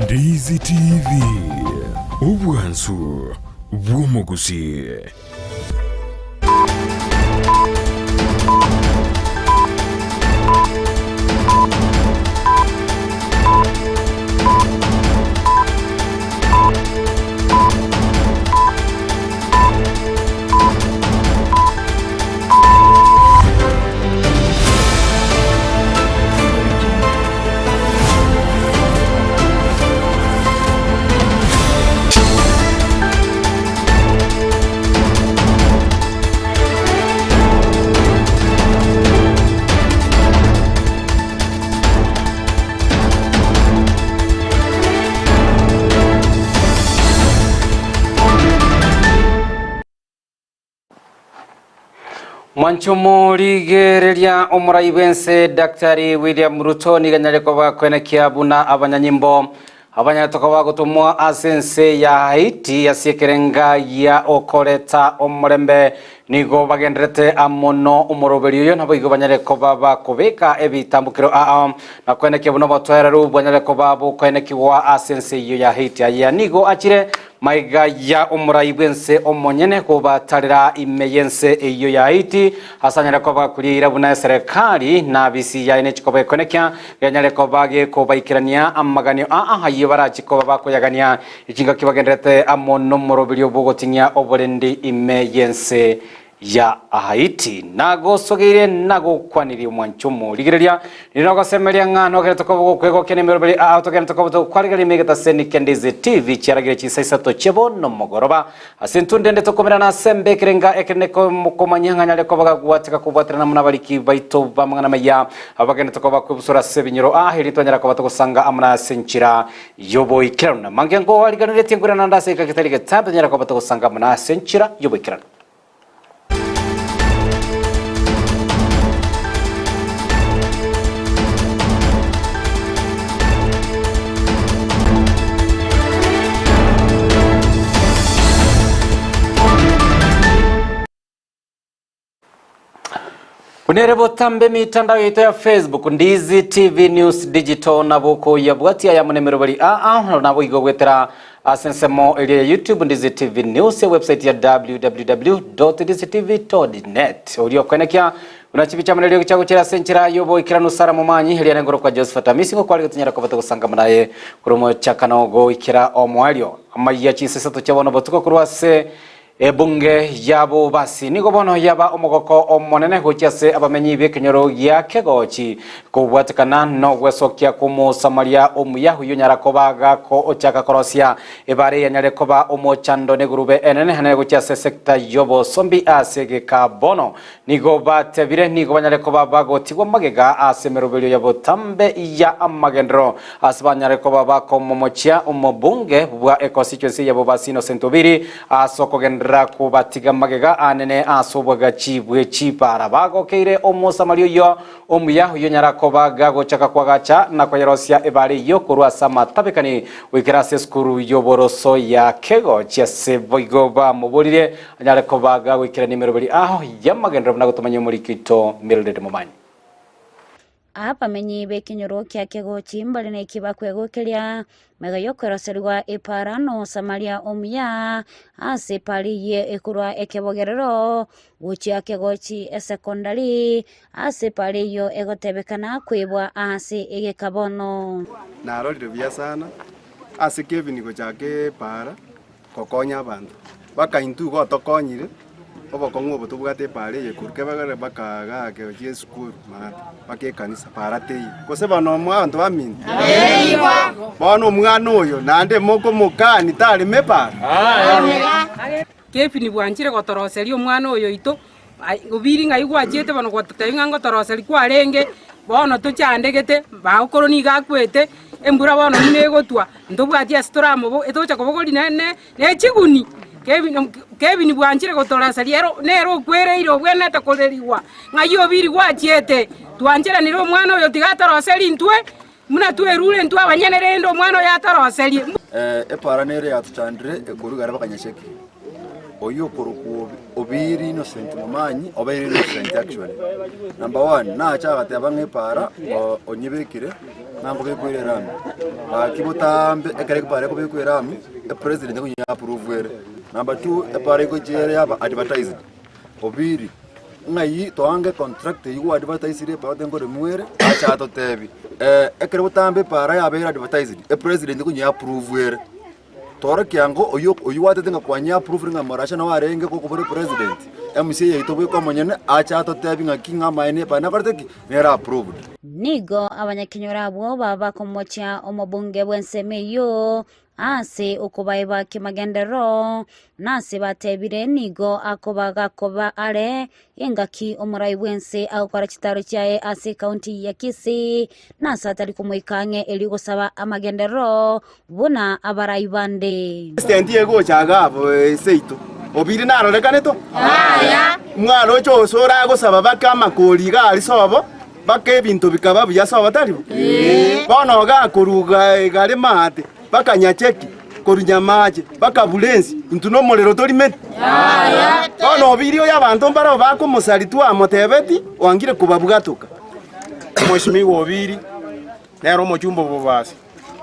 Ndizi TV Ubwansu bw'omuguzi. Mwanchumo ligereria omuraibense Daktari William Ruto niganyale kwa kwene kiabuna abanyanyimbo abanyatoka bagutumwa asense ya Haiti yasiekerenga ya okoreta omurembe nigo bagendrete amono umuroberi yo nabo igo banyale ko baba kubeka ebitambukiro na kwene kiabuna batweraru banyale ko babo kwene kiwa asense yo ya Haiti ya nigo achire maiga ya umuraibense omonyene ko batarira imeyense iyo ya Haiti hasanyale ko bakurira buna serikali na bisi ya ine chikobe konekya yanyale ko bage ko baikirania amaganyo hayibara chikoba bakoyagania ikinga kibagendrete amono murobiri obugotinya oborendi imeyense ya Haiti nago sogire nago kwaniri mwanchumo ligireria ninoga semeria ngano kere tokobo kwego kene meroberi autokene tokobo kwarigali megata seni Ndizi TV charagire chisaisa to chebo no mogoroba asintundende tokomera na sembe kirenga ekene ko mukomanyanga nyale ko baga gwatika kubwatira na munabaliki baito bamwana maya abagene tokoba kubusura sebinyiro hilitonyara ko batogosanga amna senchira yobo ikirana mangengo waliganire tingura nanda seka kitarike tabanyara ko batogosanga amna senchira yobo ikirana. Unerebo tambe mitandao yetu ya Facebook Ndizi TV News Digital nabuko ya bwatia ya munemero bali nabo igogwetera asensemo ile YouTube Ndizi TV News website ya www.ndizitv.net ulio kwenekya unachibicha manelio cyago cyera senchira yobo ikirano sara mumanyi heli yanengoro kwa Joseph Tamisi ngo kwali gutunyara ko batagusanga manaye kurumo cyakanogo ikira omwalio amayiya chisesato cyabono batuko kurwase ebunge yabo basi nigo bono yaba omogoko omonene hocyase abamenyi bekenyoro ya kegochi kubwatikana no gwesokya kumu Samaria omuyahu yonyara kobaga ko ochaka korosia ebare yanyare koba omochando ne gurube enene hane gocyase sekta yobo sombi asege ka bono nigo batebire nigo banyare koba bagotigwa magega asemerobelyo yabo tambe ya amagendro asbanyare koba bako momochia omobunge bwa ecosituency yabo basi no sentobiri asoko kubatiga magega anene asobwaga chibwe chipara bago keire omosamario yo omuyahu yonyara kobaga gochaka kwagacha na kwayerosia ebari yo kurwa sama tabekani wikirase skuru yoboroso ya kego cyase boigoba muburire anyara kobaga wikira nimero bari yamagendera nagutumanye muri kito mirede mumanyi apa menyi bekinyoro kya kego chimbale ne kibakwego kelya megayo koroserwa eparano Samaria omya ase paliye ekurwa ekebogerero guchya kegochi secondary ase paliyo egotebekana kwibwa ase egekabono narorire bya sana ase Kevin gochake para kokonya abantu bakaintu gotokonyire obokong'o botubwate pare yekurke bagare bakaga ke school mat bake kanisa paratei kose bano mwantu baminti bano mwana oyo nande moko mukani tali mepara Kevin bwanchire gotoroseri omwana oyo ito ubiri ngaigwa jete bano gotatainga ngotoroseri kwarenge bono tuchandegete bakoroni gakwete embura bono nimegotwa ndobwatia storamo bo etocha kobogori nene nechiguni Kevin bwanchire gotorasa liero nero kwereiro bwena takoleriwa ngayo biri gwachete twanchira niro mwana oyo tigatoroseri ntwe muna twerule ntwe abanyenerendo mwana oyo atoroseri epara nere yatuchandire ekurugara bakanyasheki oyo kuruku obiri innocent mumanyi obiri innocent actually. Number 1 na acha gateba para onyibekire nango bekwire rami. Kibutambe ekare kupare ko bekwire rami e president ko nya approve. Number 2 epare ko jere yaba advertising. Obiri ngai toange contract yu advertise re pa dengo remwere acha to tebi. Ekare butambe para ya be advertise e president ko nya approve. Tora kiango oyo wate tenga kwanya approve nga marasha na warenge ko kubere president MC yito bwe komonyene acha to tebi nga kinga maine pa na korteki nera approved nigo abanyakinyora abo baba komocha omobunge bwensemeyo ase okubaiba kimagendero nase batebire nigo akobaga koba are engaki omurai bwense akora kitaro cyae ase county ya Kisii nasa atari kumwikange eli gusaba amagendero buna abarai bande president yego chagabo seito obiri narolekane to aya mwana ocho sora gusaba bakama koliga ali sobo bake ebintu bikaba byasoba taribo bono gakuruga gari mate bakanyacheki korunyamaje bakabulenzi intuno molero tolimeti bono birio y'abantu mbaro bakumusalitu amotebeti wangire kubabugatuka mheshimiwa obiri nero mojumbo bobasi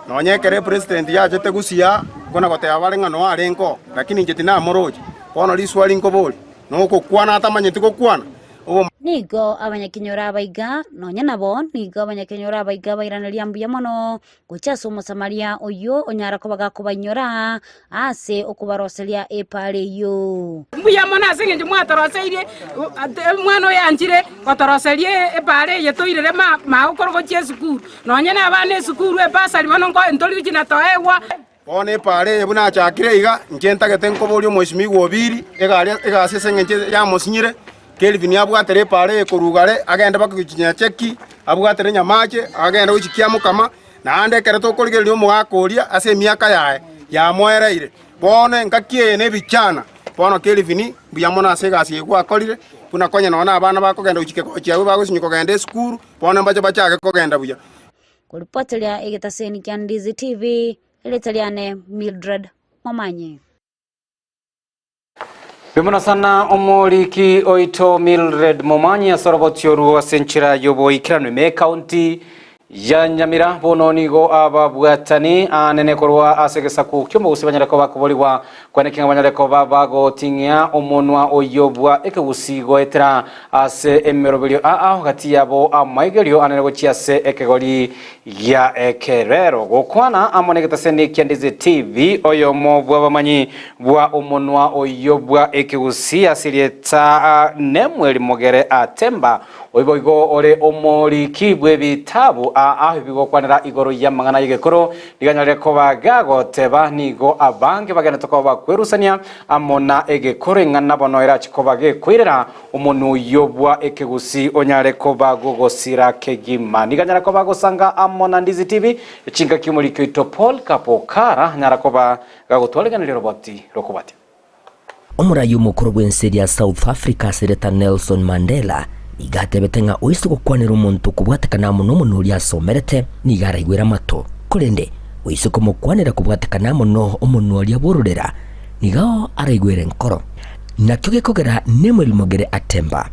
nonyekere president yaje tegusia kona kote abalenga no alenko lakini nje tina moroje bono liswali nkoboli no kokwana atamanyeti kokwana nigo abanyakinyora abaiga nonya nabo nigo abanyakinyora abaiga bairanaria mbuya mono guchaso omusamaria oyo onyara kobaga kubanyora ase okubaroseria epare yo mbuya mono ase nje mwatoroseire mwana yanjire kotoroserie epare ye toirere ma okorogo chesukuru nonya na abana esukuru epasari bono ngo entori kina toewa one pare buna chakire iga ngenta getenko boli mheshimiwa obiri egase ngenje ya mosinyire Kelvin abwatere pare kurugare agenda bakukinya cheki abwatere nyamache agenda uchikiamo kama na ande kere to koligerio mugakoria ase miaka yae ya mwereire bone ngakie ne bichana bono Kelvin buyamona ase gasi gwa kolire kuna konya nona abana bakogenda uchike ko chiawe bagusinyiko gende skuru bone mbaje bachake kogenda buya kulipotelya egetaseni kya Ndizi TV eletaliane Mildred Momanye. Bimuna sana omoliki oito Mildred Momanye asorobotyo ruwa senchira yobo ikirano me county ya Nyamira bono nigo ababwatani anene korwa asegesa ku kyombo usibanyara ko bakuboliwa kwanekinga banyare ko babago tingia omonwa oyobwa ekegusigo etera ase emerobelio hagati yabo amaigerio anene go chiase ekegoli ya ekerero gokwana amonegeta sene Ndizi TV oyo mobwa bamanyi bwa omonwa oyobwa ekegusi asirieta nemweli mogere atemba oiboigo ore omoliki bwe bitabu bigo kwanera igoro ya mangana yigekoro liganyare ko bagago teba nigo abange bagana to bakwerusania amona egekoro ngana bono era chikobage kwirera umuntu yobwa ekegusi onyare ko bagogosira kegima niganyara ko bagosanga amona Ndizi TV echinga kimuliki to Paul Kapokara nyara ko bagotwaleganira roboti rokobati omurayo mukuru bw'enseri ya South Africa Sereta Nelson Mandela igatebetenga oisu gukwanira umuntu kubwatakana muno munuri asomerete nigaraigwira mato kurende oisu kumukwanira kubwatakana muno umunuri abururera nigao araigwira nkoro nakyo gekogera nemweli mogere atemba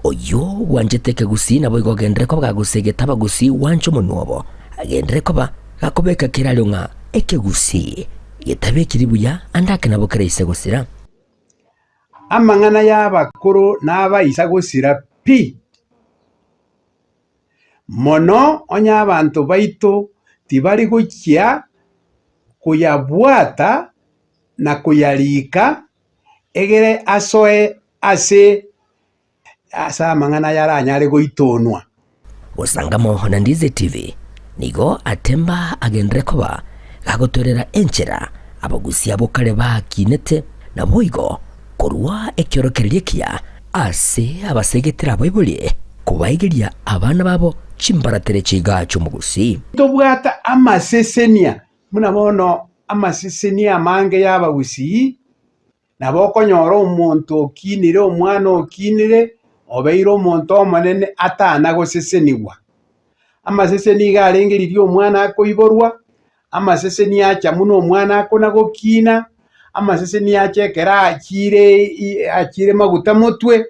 oyo wanjeteke gusi nabo igogendere ko bwagusegeta bagusi wancho munobo agendere ko ba gakobeka kiralo nga ekegusi yetabekiri buya andake nabo kereise gusira amangana y'abakuru n'abayisa gusira pi mono onya abantu baitu tibali gukia kuyabwata na kuyalika egere asoe ase asa amangana yaranyare goitonwa osangamo na Ndizi TV nigo atemba agendere koba gagotorera enchera abagusi abokale bakinete na boigo korwa ekyorokerekia ase abasegetera bayibuli kubaigeria abana babo chimbaratere chigacho mugusi tobwata amasesenia muna bono amasesenia mange y'abagusi nabo konyora omuntu okinire omwana okinire obeire omuntu omonene atana goseseniwa amaseseni garengeririe omwana akoiborwa amaseseni acha muno omwana akona gokina amaseseni achekera achire maguta motwe,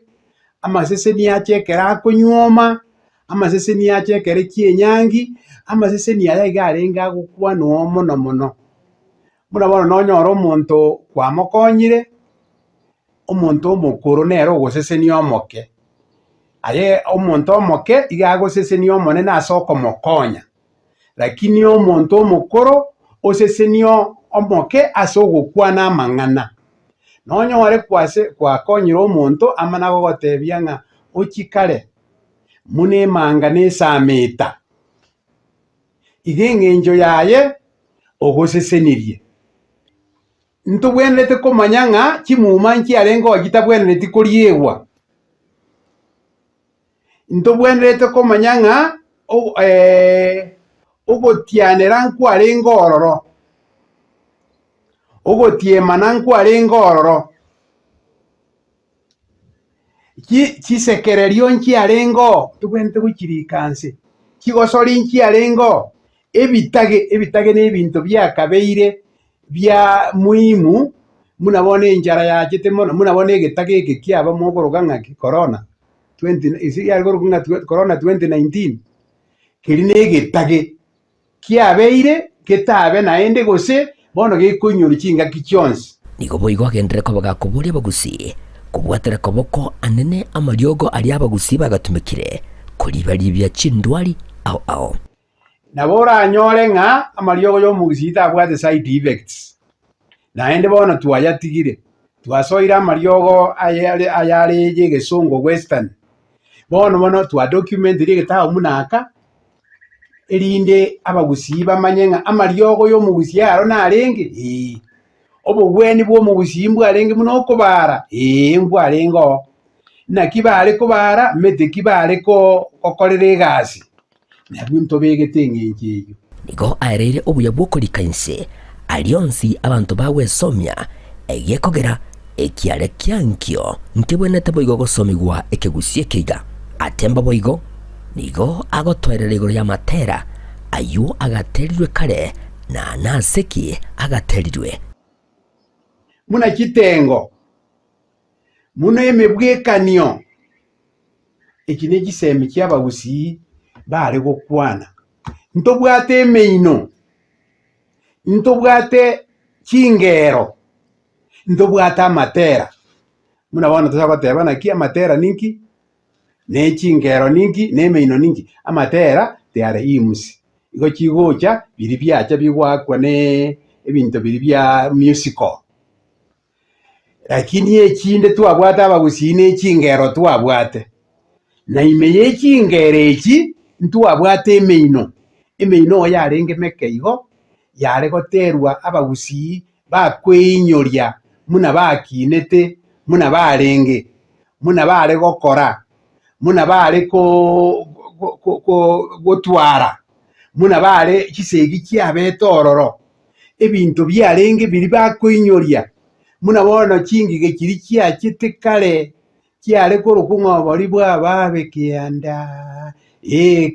amaseseni achekera akonyuoma, amaseseni achekera chienyangi, amaseseni aya iga arenge agokwanwa mono mono. Muna bono nonyora omonto kwamokonyire, omonto omokoro nero ogosesenia omoke. Aye omonto omoke iga agosesenia omonene ase okomokonya. Lakini omonto omokoro osesenia omoke ase ogokwana amang'ana. Nonyore kwakonyire omonto amana gogotebia ng'a ochikare muna emanga nesameta. Iga eng'encho yaye ogosesenirie. Ntobwenerete komanya ng'a chimuma nchiarenga ochitabwenereti koriegwa. Ntobwenerete komanya ng'a ogotianera nkwarenga ororo. Ogotiemana nkwarenga ororo. Chisekererio nchiarengo tobwenerete gochirikanse. Chigosori nchiarengo ebitage na ebinto biakabeire bia muhimu muna bono enchara yachete mono muna bono egetage eke kiaba mogoroka ng'aki corona 2019 keri na egetage kiabeire getabe naende gose bono gekoinyori chingaki chionsi. Nigo boigo agendere kobaga koboria abagusi kubwatera koboko anene amariogo ari abagusi bagatumikire kuribaribia chindwari ao. Nabora anyore ng'a amariogo y'omugusi tabwate side effects. Naende bono twayatigire. Twasoira amariogo ayareje gesongo western. Bono twadocumentire getago munaka erinde abagusi bamanye ng'a amariogo y'omugusi aro narenge. Obogweni bw'omugusi mbwarenge muno okobara. Mbwarengo. Nakibare kobara mete kibare ko okorera egasi. Nabunto begete eng'encho eyo. Nigo aereire obuya bwokorikainse alionsi abantu bagwesomia egekogera ekiare kiankio ntibwenete boigo gosomigwa ekegusie kiga atemba boigo nigo agotwerera igoro ya matera ayu agaterirwe kare na naseki agaterirwe. Muna kitengo muna emebwekanio eki negisemi kiabagusi bare gokwana. Ntobwate emeino, ntobwate chingero, ntobwate amatera. Muna bono tosagoteba naki amatera ninki, ne chingero ninki, ne emeino ninki. Amatera teare imusi. Igo chigocha biri biacha bigwakwa ne ebinto biri bia musical. Lakini echinde twabwate abagusi ne chingero twabwate. Na imeye echingero echi ntwabwate emeino. Emeino yarenge mekeigo yare goterwa abagusi bakweinyoria muna bakinete muna barenge muna bare gokora muna bare gotwara muna bare chisegi kiabeta ororo ebinto byarenge biri bakweinyoria muna bono chingige kiri kiachete kare kiare korokung'obori bwababe kianda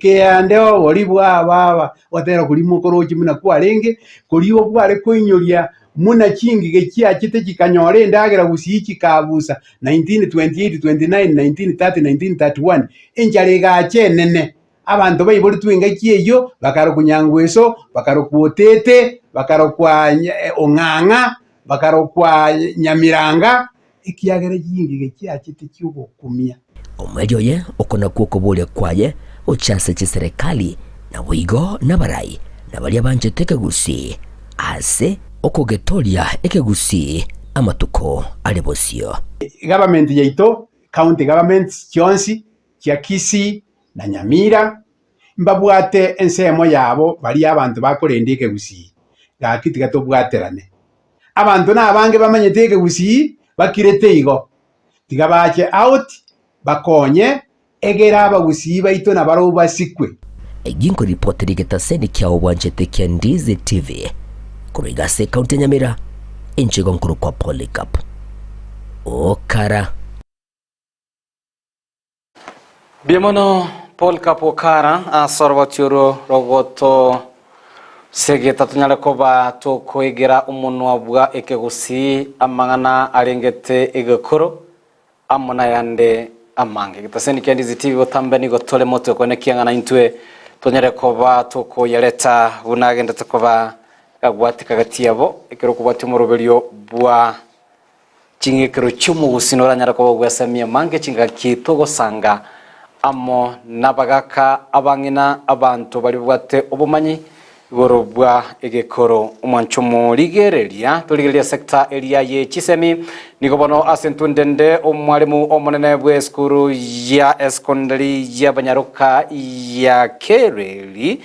keande obori bwababa watera kuri mukorochi muna kwarenge kuri obware koinyoria muna chingige kiachete chikanyora endagera gusi chikabusa 1928 29 1930 1931 enjare gache nene abantu bayibori twinga kieyo bakaro kunyangweso bakaro kuotete bakaro kwa ong'ang'a bakaro kwa nyamiranga ikiagere chingige kiachete cyugokumia omwerio ye okona kuokobolia kwaye ochase chiserikali na wigo na barai na baria banjete kegusi ase okogetoria ekegusi amatuko alebosio. Government yaito county governments chionsi chia Kisii na Nyamira mbabwate ensemo yabo bari abantu bakorenda ekegusi gakiti gatobwaterane abantu nabange bamanyete ekegusi bakirete igo tiga bache out bakonye egera abagusi baito na baro basikwe. Eginko reporteri getaseni kia obwanjete kia Ndizi TV kurigase kaunti Nyamira inchigo nkuru kwa Polycarp Okara. Biemono Polycarp Okara asorwatioro rogoto segeta tunyale koba tukwegera umunwa bwa ekegusi amangana arengete egakoro amona yande amange gitaseni Kendizi TV botambe ni gotole moto kone kiangana intwe tunyale koba tukoyaleta bunagenda tukoba kagwati kagatiabo ekero kubati muroberio bwa chingekero chumu gusinora nyara koba gwasamia mange chinga kitogo sanga amo nabagaka abangina abantu bali bwate obumanyi gorobwa egekoro umwanchumo ligereria tuligereria sekta eria ye chisemi nikobono asentundende omwalimu omonene bwe skuru ya escondary ya banyaruka ya Kereli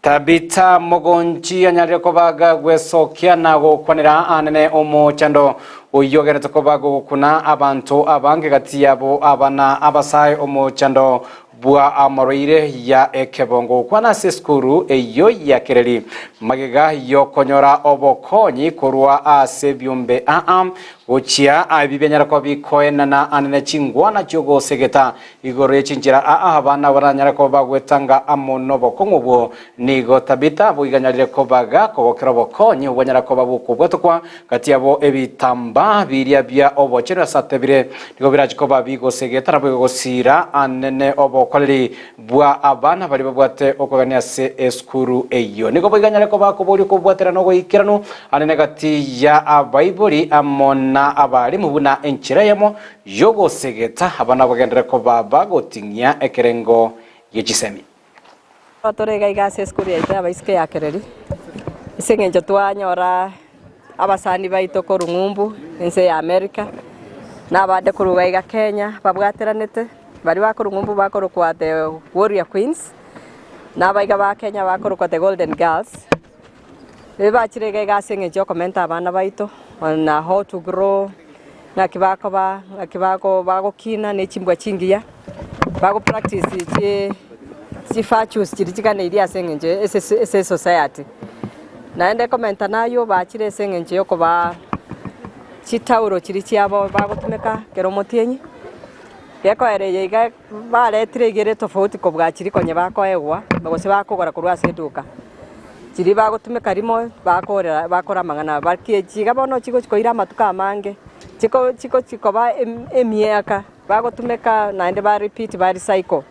Tabita Mogonji anyarire kobaga gwesokia na gukwanira anene omuchando uyogere tokobaga gukuna abantu abange gati yabo abana abasai omuchando bwa amoroire ya ekebongo kwana seskuru eyo ya Kereli magega yo konyora obokonyi kurwa ase byumbe uchia abibenyara ko bikoena na anene chingwana cyogo segeta igore chinjira abana baranyara ko bagwetanga amono bokongo nigo Tabita buganyarire ko baga ko bokonyi ubanyara ko babukubwatokwa kati yabo ebitamba biria bya obochera satebire nigo birajiko babigo segeta nabwo gosira anene obokoleri bwa abana bali babwate okogania se eskuru eyo nigo buganyare ko bakobori ko bwatera no goikirano anene gati ya abaibori amona abali mubuna enchirayemo yogo segeta abana bagendere ko baba gotinya ekerengo yechisemi Atorega igase eskuru yaita abaiske ya Kereli isengenjo twanyora abasani baito ko rungumbu ense ya America nabade kuruga iga Kenya babwateranete bari bakora ngumbu bakora kwa the Warrior Queens nabaiga ba Kenya bakora kwa the Golden Girls bachirega gasenge jo komenta abana baito on how to grow na kibako bago kina ne chimbwa chingiya bago practice chi fachus chirikane iria senge ese society naende komenta nayo bachire senge yo koba chitauro chirichiabo bago tumeka kero motienyi yako ereye iga baretire igere tofauti ko bwakiri konye bakoegwa bagose bakogora kurwa seduka kiri bagotumeka rimo bakora mangana bakiye bono chiko ira matuka mange chiko ba emiaka bagotumeka naende ba repeat ba recycle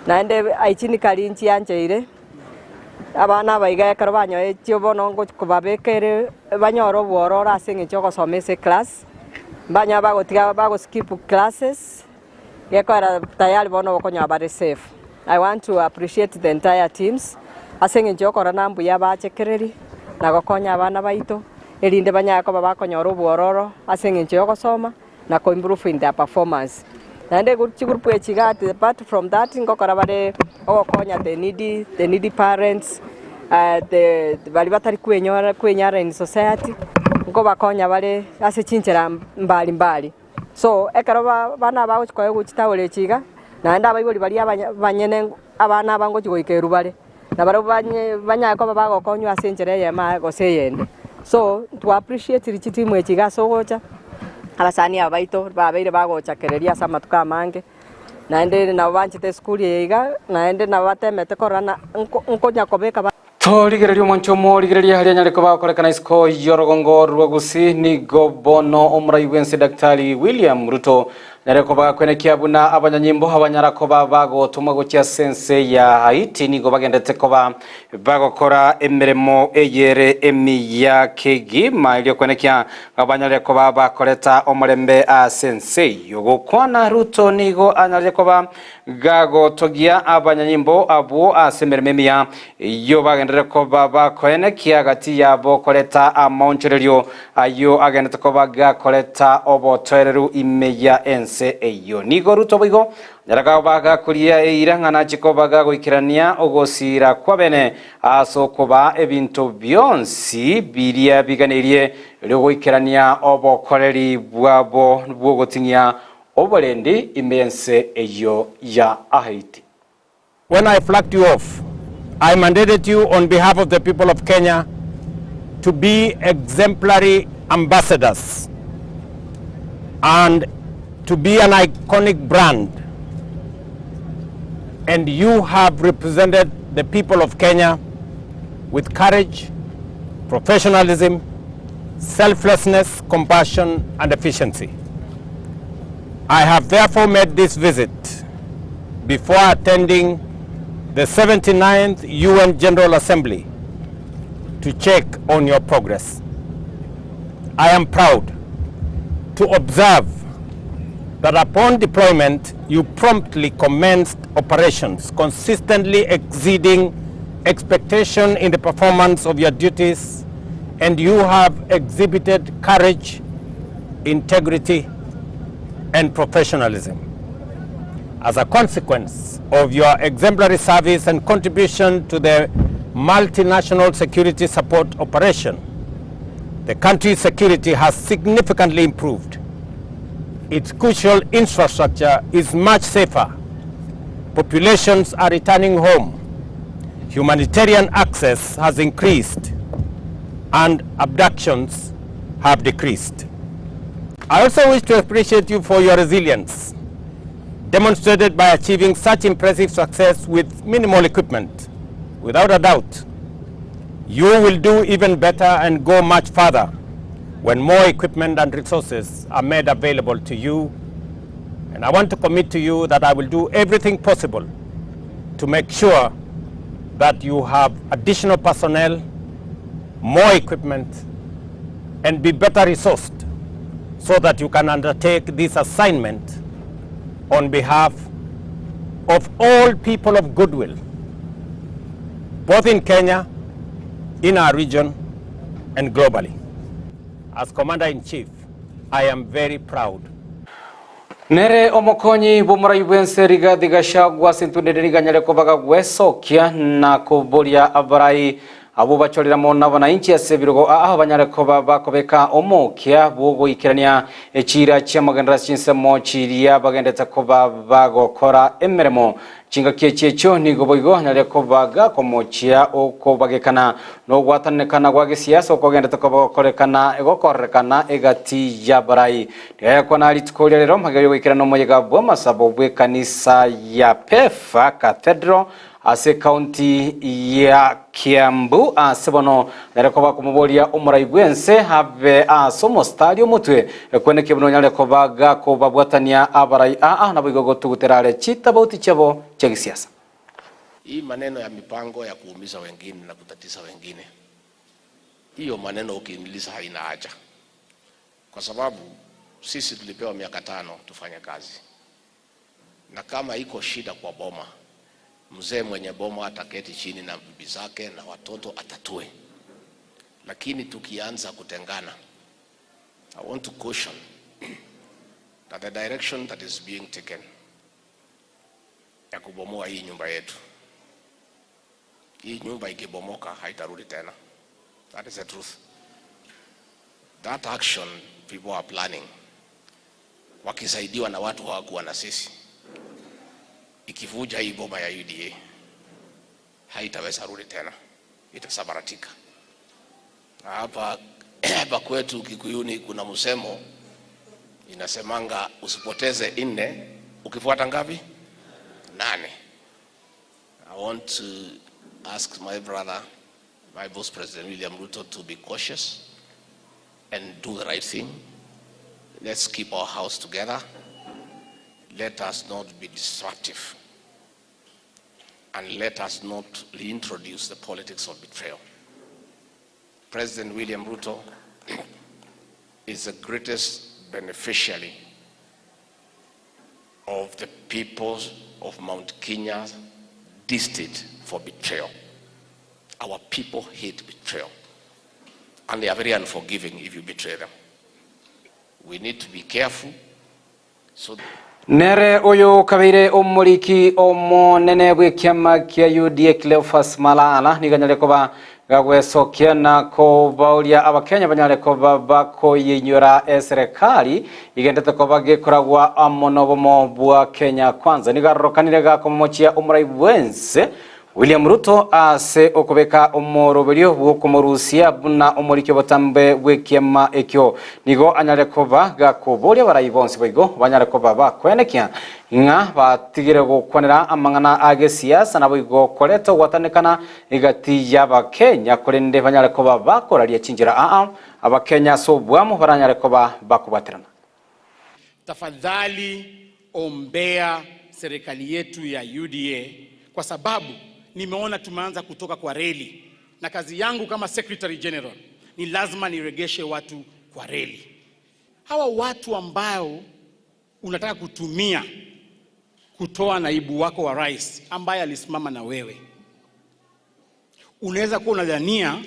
naende aichini kalinchi yanjeire abana baiga karbanyo ekyo bono ngo kubabekere banyoro bworora asenge choko somese class banya bagotiga skip classes Gekora tayari bono bokonya bare safe. I want to appreciate the entire teams. Asenge njokora nambu ya bachekereri na gokonya abana baito. Elinde banyako babakonya robororo asenge njoko soma na ko improve in their performance. Nande group echigati apart from that ngokora bare okonya the needy parents the bali batari kwenyara in society. Ngo bakonya bare ase chinchera mbali. So ekaro bana bago chikoye guchitawole chiga naenda abayiboli bali abanyene abana bango chikoikeru bale na baro banyako bago konyu asenjere yema goseyende so to appreciate richiti mwe chiga sogocha abasani abaito babeire bago chakereria samatuka mange naende na banchite school yiga naende na batemete korana nkonya kobeka Torigereria omonchomo rigereria haria nyareko bakorekana isiko yorogongo rwagusi nigo bono omuraiwense Daktari William Ruto nyareko bakwenekia buna abanyanyimbo abanyarako bago tumagokia sense ya Haiti nigo bagendete koba bagokora emiremo eyere emiya kegima ilio kwenekia abanyareko bakoreta omurembe a sense yogo kwana Ruto nigo anyareko gago togia abanyanyimbo abo asemerememia yo bagendere koba bakwenekia gati yabo koleta amonchererio ayo agendete koba gakoleta obotoreru imeya ense eyo nigo Ruto bigo nyaraka baga kuria irangana chikobaga goikirania ogosira kwa bene asokoba ebintu byonsi biria biganirie ryogoikirania obokoreri bwabo bwogotinya obolendi imense eyo ya Haiti. When I flagged you off, I mandated you on behalf of the people of Kenya to be exemplary ambassadors and to be an iconic brand. And you have represented the people of Kenya with courage, professionalism, selflessness, compassion, and efficiency. I have therefore made this visit before attending the 79th UN General Assembly to check on your progress. I am proud to observe that upon deployment, you promptly commenced operations, consistently exceeding expectation in the performance of your duties, and you have exhibited courage, integrity, and professionalism. As a consequence of your exemplary service and contribution to the multinational security support operation, the country's security has significantly improved. Its crucial infrastructure is much safer. Populations are returning home. Humanitarian access has increased, and abductions have decreased. I also wish to appreciate you for your resilience, demonstrated by achieving such impressive success with minimal equipment. Without a doubt, you will do even better and go much further when more equipment and resources are made available to you. And I want to commit to you that I will do everything possible to make sure that you have additional personnel, more equipment, and be better resourced so that you can undertake this assignment on behalf of all people of goodwill, both in Kenya, in our region, and globally. As Commander-in-Chief, I am very proud. Nere omokonyi bumurai bwense Rigathi Gachagua sintundiririga nyareko baga gwesokia na kuboria abarai abo bachorera mona bananchi asebirogo aho banyareko bakobeka omokia bwogo ikirania echira cha magandara chinsemo chiria bagendeta koba bagokora emeremo chinga kiechecho nigoboigo nyareko baga komochia oko bagekana no gwatanekana gwa gisiasa okogendeta koba korekana egokorekana egati ya barai yakona alitikoria rero magayo wikirano moyega bwa masabo bwe kanisa ya Pefa Cathedral ase county ya Kiambu asebono narekoba kumuboria umurai bwense have asomo stadio mutwe kwene kibuno nyarekoba gako babwatania abarai na bigogo tuguterare chita bauti chabo cha siasa. Hii maneno ya mipango ya kuumiza wengine na kutatiza wengine, hiyo maneno ukiiniliza haina haja, kwa sababu sisi tulipewa miaka 5 tufanye kazi, na kama iko shida kwa boma, mzee mwenye boma ataketi chini na bibi zake na watoto atatue. Lakini tukianza kutengana, I want to caution that the direction that is being taken ya kubomoa hii nyumba yetu, hii nyumba ikibomoka haitarudi tena. That is the truth. That action people are planning, wakisaidiwa na watu hawakuwa na sisi, ikivuja hii boma ya UDA haitaweza rudi tena, itasabaratika. Hapa kwetu Kikuyuni kuna msemo inasemanga usipoteze 4 ukifuata ngapi? 8. I want to ask my brother, my Vice President William Ruto, to be cautious and do the right thing. Let's keep our house together. Let us not be destructive, and let us not reintroduce the politics of betrayal. President William Ruto is the greatest beneficiary of the people of Mount Kenya destined for betrayal. Our people hate betrayal, and they are very unforgiving if you betray them. We need to be careful. So Nere oyo kabire omuliki omonene bwe kyama kya UDA Cleophas Malala niganyale koba gagwesokia na kobaulia abakenya banyale koba bako yinyora serikali igendete koba gekoragwa amonobomo bwa Kenya kwanza nigarokanire gakomochia umurai bwense William Ruto ase okobeka omoroberio bw'okomorusia buna omorikyo botambe bw'ekiama ekyo nigo anyarekoba gakoboria barayibonsi boigo banyarekoba bakwenekia nga batigire gukwanira amang'ana age siasa na boigo koreto gwatanekana igati y'Abakenya kurende banyarekoba bakoraria chinjira Abakenya so bwamo baranyarekoba bakubatirana. Tafadhali ombea serikali yetu ya UDA kwa sababu nimeona tumeanza kutoka kwa reli, na kazi yangu kama Secretary General ni lazima niregeshe watu kwa reli. Hawa watu ambao unataka kutumia kutoa naibu wako wa rais ambaye alisimama na wewe, unaweza kuwa unadhania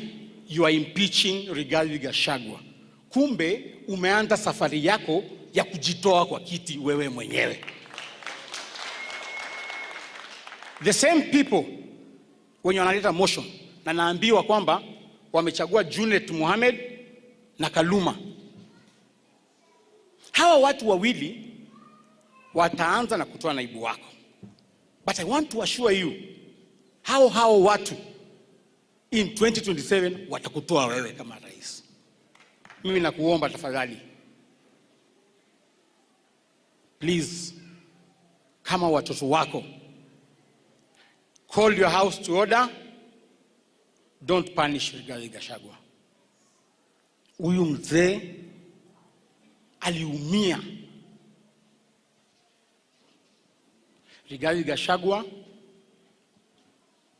you are impeaching Rigathi Gachagua, kumbe umeanza safari yako ya kujitoa kwa kiti wewe mwenyewe. The same people wenye wanaleta motion na naambiwa kwamba wamechagua Junet Mohamed na Kaluma. Hawa watu wawili wataanza na kutoa naibu wako. But I want to assure you, hao watu in 2027 watakutoa wewe kama rais. Mimi nakuomba tafadhali, please, kama watoto wako, call your house to order. Don't punish Rigathi Gachagua. Huyu mzee aliumia. Rigathi Gachagua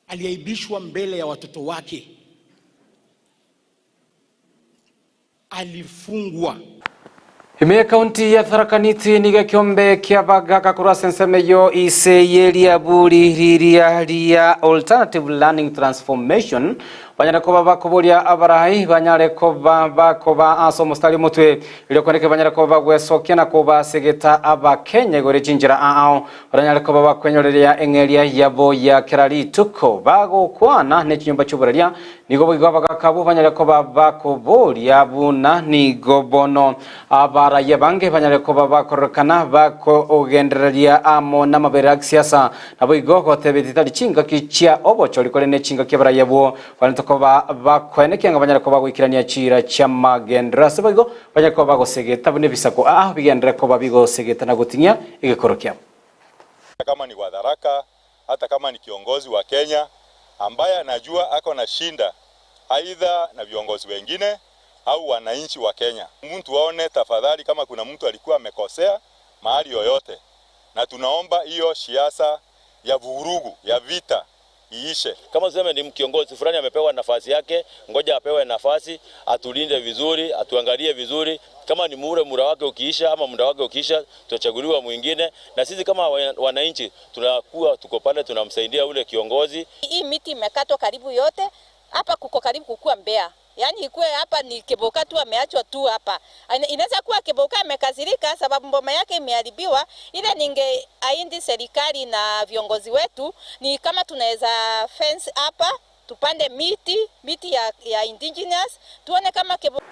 aliaibishwa mbele ya watoto wake. Alifungwa. Ime kaunti ya Tharaka Nithi niga kiombe kiabaga kakura sensemeyo ise yelia buri riria alternative learning transformation banyarekoba bakoboria abarahi banyarekoba bakoba asomo stali mutwe iliokoneke banyarekoba gwesokia na koba segeta Abakenya gore jinjira banyarekoba bakwenyoreria engeria yabo ya kerali tuko bago kwana ne kinyumba cy'uburaria nigo bigo bagakabu banyarekoba bakoboria buna nigo bono abaraye bange banyarekoba bakorokana bako ogendereria amo na mabera siasa nabo igo gotebetita lichinga kichia obocho likore ne chinga kibaraye bo koba bakweneke nga banyarekoba gwikirania chira cha magendra sebago banyarekoba gosegeta bune bisako bigendera koba bigo segeta na gutinya igikoro kyabo. Kama ni wa Tharaka, hata kama ni kiongozi wa Kenya ambaye anajua ako na shinda aidha na viongozi wengine au wananchi wa Kenya, mtu waone tafadhali kama kuna mtu alikuwa amekosea mahali yoyote, na tunaomba hiyo siasa ya vurugu ya vita iishe. Kama tuseme ni kiongozi fulani amepewa nafasi yake, ngoja apewe nafasi, atulinde vizuri, atuangalie vizuri. Kama ni muda wake ukiisha ama muda wake ukiisha, tutachaguliwa mwingine, na sisi kama wananchi tunakuwa tuko pale tunamsaidia ule kiongozi. Hii miti imekatwa karibu yote, hapa kuko karibu kukua Mbeya. Yaani ikuwe hapa ni Keboka tu ameachwa tu hapa. Inaweza kuwa Keboka amekasirika sababu mboma yake imeharibiwa. Ile ningeahidi serikali na viongozi wetu ni kama tunaweza fence hapa, tupande miti ya indigenous, tuone kama Keboka.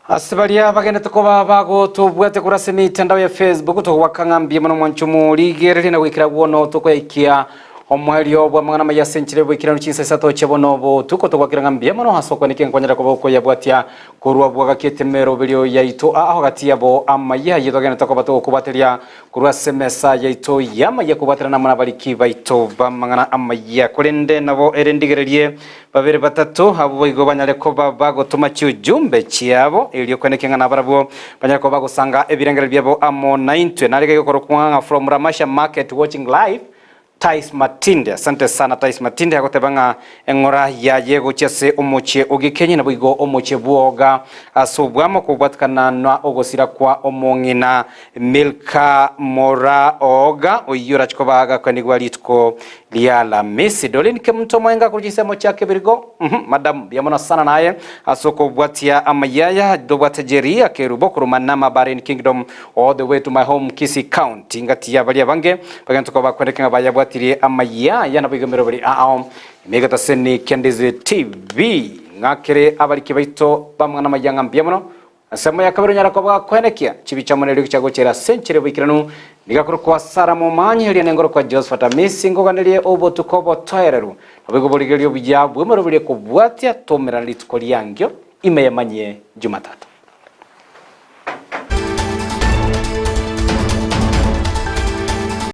Asibalia bagenda tukoba bago tubwate kurase mitandao ya Facebook tukwakangambye muno mwanchumu ligereri na wikira wono tukoikia omwelio bwa mangana maya senchire bwikirano chinsa sato chebono bo tuko twakiranga mbiemano hasoko nike nkonyera ko boko ya bwatia kurwa bwaga ketemero bilio yaito aho gatia bo amaya yitogena takobato kubateria kurwa semesa yaito yama yakubatera namana baliki baito bamangana amaya kurende nabo erendigererie babere batatu abo bigo banyare ko bago tumachi jumbe chiabo ilio kweneke ngana barabo banyare ko bago sanga ebirengere byabo amo 90 narige yokoro kwanga from Ramasha Market watching live. Tais Matinde, asante sana Tais Matinde akotebanga engora ya yego chese omoche ogikenye na bwigo omoche buoga asobwamo kubwatkana na ogosira kwa omongina Milka Mora oga oyura chikobaga kwanigwa litko liala Messi dolin kemto mwenga kujisemo chake birigo madam yamona sana naye asoko bwatia amayaya dobwatejeria kerubo manama Barin Kingdom all the way to my home Kisii County ngatia balia bange baganto ko bakwendeka baya tiri amaya yana bigomero bari megata seni Kendize TV ngakere abari kibaito bamwana mayanga mbiamono asemo ya kabiri nyara kwa kwenekia chibicha monero kichago chera century bikiranu nigakuru kwa Sara Momanyi heli nengoro kwa Josephat Amisi ngoganirie obo tukobo toereru abigo boligerio bijabwe maro bile kubwatia tomera litukoliangyo imeyamanye Jumatatu.